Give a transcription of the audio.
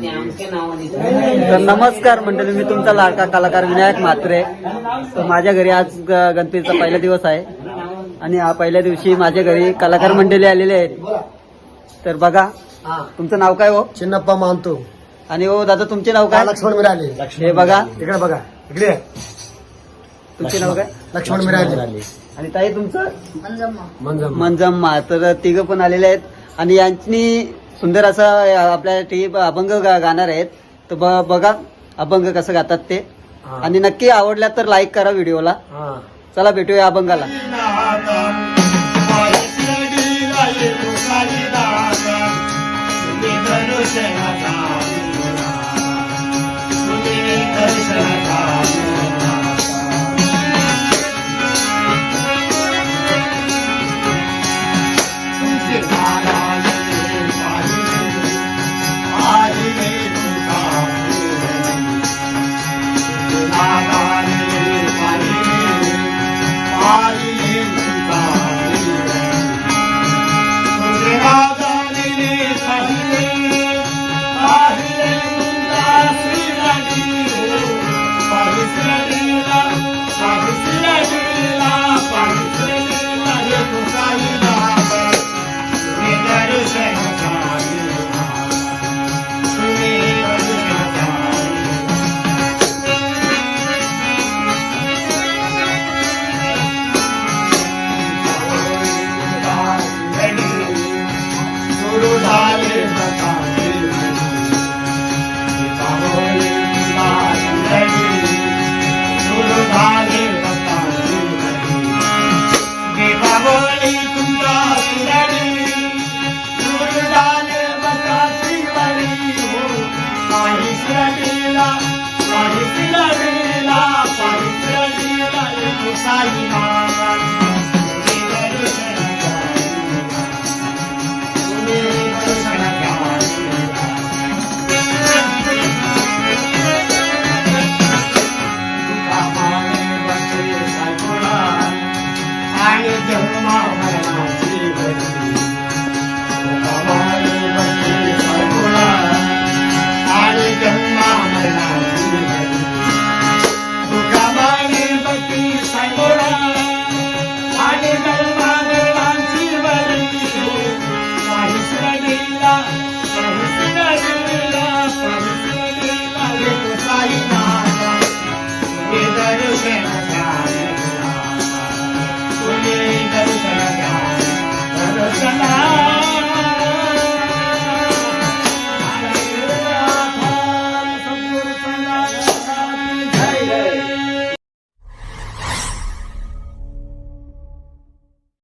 तर नमस्कार मंडळी, मी तुमचा लाडका कलाकार विनायक म्हात्रे. तर माझ्या घरी आज गणपतीचा पहिला दिवस आहे आणि हा पहिल्या दिवशी माझ्या घरी कलाकार मंडळी आलेले आहेत. तर बघा, तुमचं नाव काय हो? चिन्नप्पा मानतो. आणि हो दादा, तुमचे नाव काय? लक्ष्मण मिराले. हे बघा, इकडे बघा, इकडे तुमचे नाव काय? लक्ष्मण मिराले. आणि ताई तुमचं? मंजम. मंजम्मा. तर तिघं पण आलेले आहेत आणि यांनी सुंदर असा आपल्या टीम अभंग गाणार आहेत. तर बघा अभंग कसं गातात ते, आणि नक्की आवडल्या तर लाईक करा व्हिडिओला. चला भेटूया अभंगाला. Sai